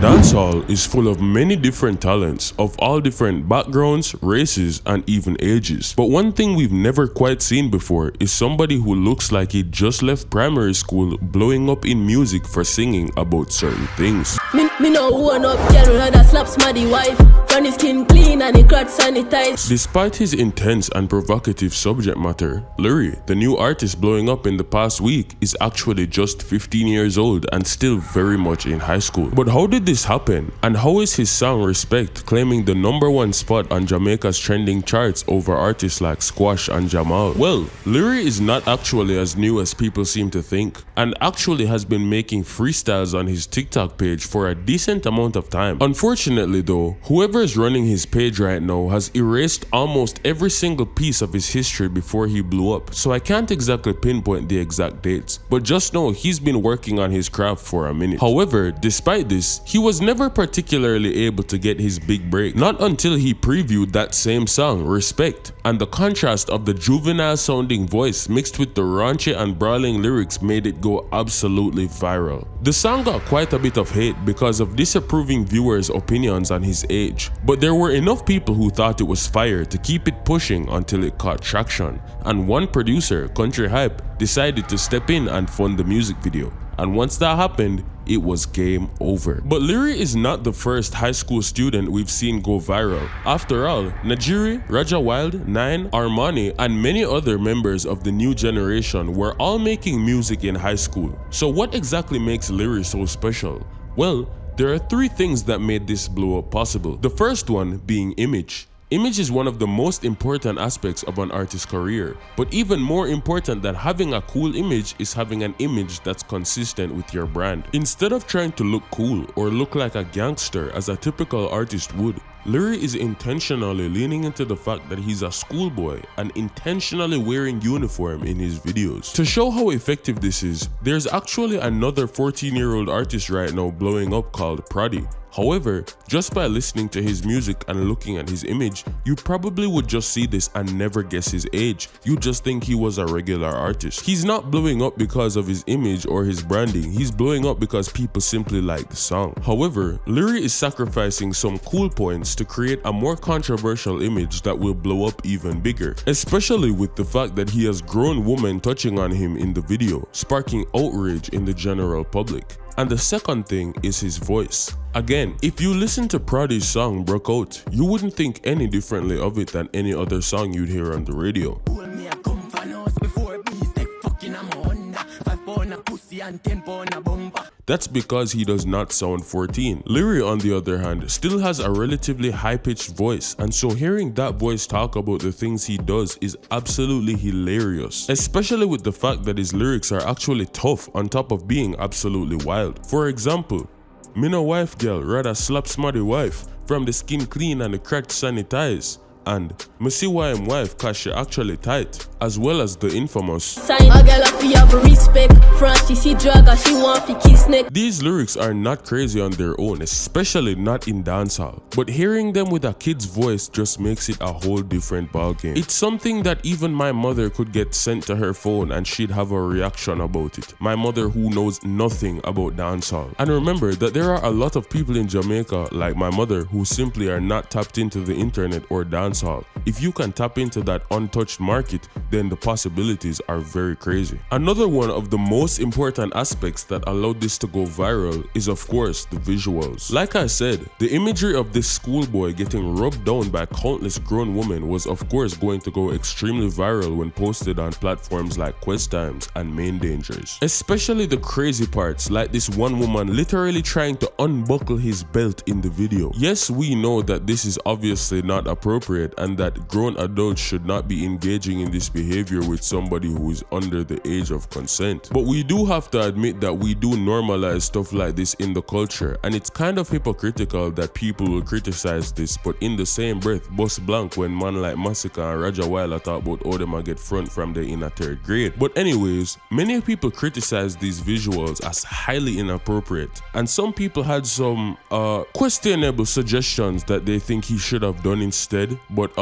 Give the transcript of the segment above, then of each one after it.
Dancehall is full of many different talents of all different backgrounds, races, and even ages. But one thing we've never quite seen before is somebody who looks like he just left primary school blowing up in music for singing about certain things. Me no one up girl that slaps my wife. Run his skin clean and he crotch sanitized. Despite his intense and provocative subject matter, Lyriii, the new artist blowing up in the past week, is actually just 15 years old and still very much in high school. But how did this happen? And how is his song Respect claiming the #1 spot on Jamaica's trending charts over artists like Squash and Jamal? Well, Lyriii is not actually as new as people seem to think, and actually has been making freestyles on his TikTok page for a decent amount of time. Unfortunately though, whoever is running his page right now has erased almost every single piece of his history before he blew up, so I can't exactly pinpoint the exact dates, but just know he's been working on his craft for a minute. However, despite this, he was never particularly able to get his big break, not until he previewed that same song, Respect, and the contrast of the juvenile sounding voice mixed with the raunchy and brawling lyrics made it go absolutely viral. The song got quite a bit of hate because of disapproving viewers' opinions on his age, but there were enough people who thought it was fire to keep it pushing until it caught traction, and one producer, Countree Hype, decided to step in and fund the music video. And once that happened, it was game over. But Lyriii is not the first high school student we've seen go viral. After all, Najiri, Raja Wild, Nine, Armani, and many other members of the new generation were all making music in high school. So what exactly makes Lyriii so special? Well, there are 3 things that made this blow up possible. The first one being image. Image is one of the most important aspects of an artist's career, but even more important than having a cool image is having an image that's consistent with your brand. Instead of trying to look cool or look like a gangster as a typical artist would, Lyriii is intentionally leaning into the fact that he's a schoolboy and intentionally wearing uniform in his videos. To show how effective this is, there's actually another 14-year-old artist right now blowing up called Prodi. However, just by listening to his music and looking at his image, you probably would just see this and never guess his age. You just think he was a regular artist. He's not blowing up because of his image or his branding, he's blowing up because people simply like the song. However, Lyriii is sacrificing some cool points to create a more controversial image that will blow up even bigger, especially with the fact that he has grown women touching on him in the video, sparking outrage in the general public. And the second thing is his voice. Again, if you listen to Prodi's song Broke Out, you wouldn't think any differently of it than any other song you'd hear on the radio. That's because he does not sound 14. Lyriii, on the other hand, still has a relatively high-pitched voice, and so hearing that voice talk about the things he does is absolutely hilarious, especially with the fact that his lyrics are actually tough on top of being absolutely wild. For example, "Me no wife girl, rather slap smarty wife, from the skin clean and the crack sanitize," and "Me see why I'm wife cause she actually tight," as well as the infamous These lyrics are not crazy on their own, especially not in dancehall, but hearing them with a kid's voice just makes it a whole different ballgame. It's something that even my mother could get sent to her phone and she'd have a reaction about it. My mother, who knows nothing about dancehall. And remember that there are a lot of people in Jamaica like my mother who simply are not tapped into the internet or dancehall. If you can tap into that untouched market, then the possibilities are very crazy. Another one of the most important aspects that allowed this to go viral is of course the visuals. Like I said, the imagery of this schoolboy getting rubbed down by countless grown women was of course going to go extremely viral when posted on platforms like Quest Times and Main Dangers. Especially the crazy parts, like this one woman literally trying to unbuckle his belt in the video. Yes, we know that this is obviously not appropriate and that grown adults should not be engaging in this behavior with somebody who is under the age of consent. But we do have to admit that we do normalize stuff like this in the culture, and it's kind of hypocritical that people will criticize this but in the same breath bust blank when man like Massacre and Raja Wild talk about how them get front from the in a 3rd grade. But anyways, many people criticize these visuals as highly inappropriate, and some people had some questionable suggestions that they think he should have done instead, but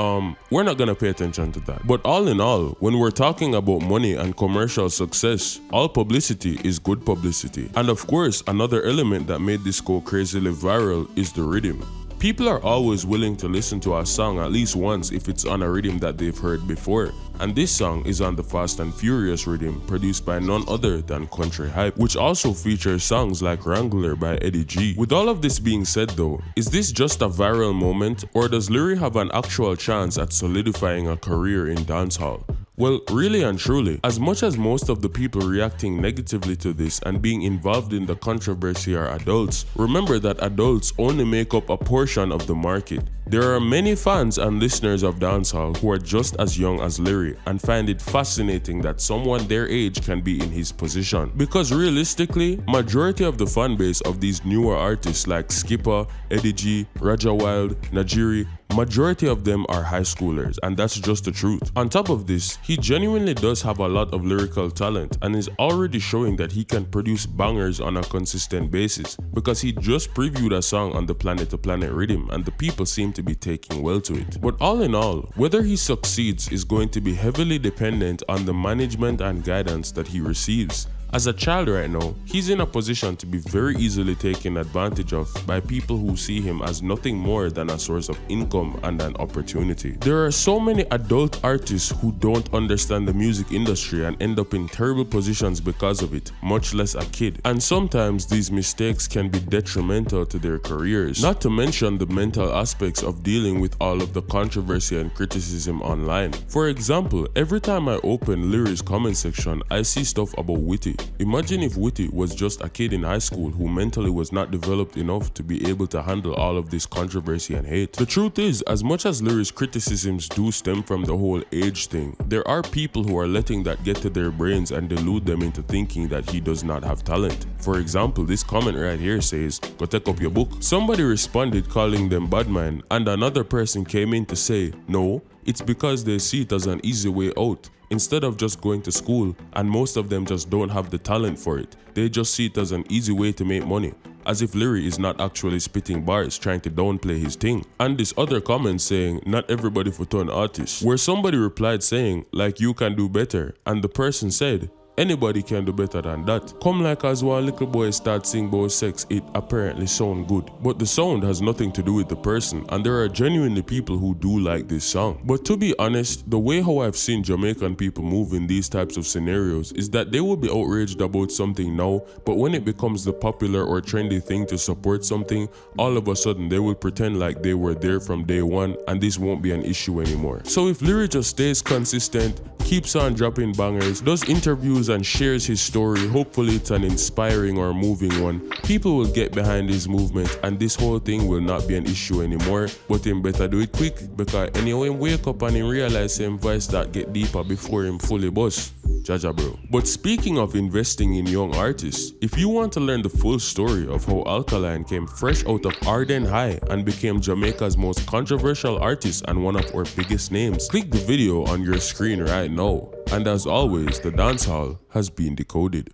we're not gonna pay attention to that. But all in all, when we're talking about money and commercial success, all publicity is good publicity. And of course, another element that made this go crazily viral is the rhythm. People are always willing to listen to a song at least once if it's on a rhythm that they've heard before. And this song is on the Fast and Furious rhythm produced by none other than Countree Hype, which also features songs like Wrangler by Eddie G. With all of this being said though, is this just a viral moment, or does Lyriii have an actual chance at solidifying a career in dancehall? Well, really and truly, as much as most of the people reacting negatively to this and being involved in the controversy are adults, remember that adults only make up a portion of the market. There are many fans and listeners of dancehall who are just as young as Lyriii and find it fascinating that someone their age can be in his position. Because realistically, majority of the fan base of these newer artists like Skipper, Eddie G, Raja Wild, Najiri, majority of them are high schoolers, and that's just the truth. On top of this, he genuinely does have a lot of lyrical talent and is already showing that he can produce bangers on a consistent basis, because he just previewed a song on the Planet to Planet rhythm and the people seem to be taking well to it. But all in all, whether he succeeds is going to be heavily dependent on the management and guidance that he receives. As a child right now, he's in a position to be very easily taken advantage of by people who see him as nothing more than a source of income and an opportunity. There are so many adult artists who don't understand the music industry and end up in terrible positions because of it, much less a kid. And sometimes these mistakes can be detrimental to their careers, not to mention the mental aspects of dealing with all of the controversy and criticism online. For example, every time I open Lyriii's comment section, I see stuff about Witty. Imagine if Witty was just a kid in high school who mentally was not developed enough to be able to handle all of this controversy and hate. The truth is, as much as Lyriii's criticisms do stem from the whole age thing, there are people who are letting that get to their brains and delude them into thinking that he does not have talent. For example, this comment right here says, "Go take up your book." Somebody responded calling them bad man, and another person came in to say, "No, it's because they see it as an easy way out. Instead of just going to school, and most of them just don't have the talent for it, they just see it as an easy way to make money." As if Lyriii is not actually spitting bars trying to downplay his thing. And this other comment saying, "Not everybody for turn artist," where somebody replied saying, "Like you can do better," and the person said, "Anybody can do better than that. Come like as one little boy start sing about sex, it apparently sound good." But the sound has nothing to do with the person, and there are genuinely people who do like this song. But to be honest, the way how I've seen Jamaican people move in these types of scenarios is that they will be outraged about something now, but when it becomes the popular or trendy thing to support something, all of a sudden they will pretend like they were there from day one and this won't be an issue anymore. So if Lyriii just stays consistent, keeps on dropping bangers, does interviews and shares his story, hopefully it's an inspiring or moving one, people will get behind his movement and this whole thing will not be an issue anymore. But him better do it quick, because anyway him wake up and him realize him voice that get deeper before him fully bust. Jaja bro. But speaking of investing in young artists, if you want to learn the full story of how Alkaline came fresh out of Arden High and became Jamaica's most controversial artist and one of our biggest names, click the video on your screen right now. And as always, the dancehall has been decoded.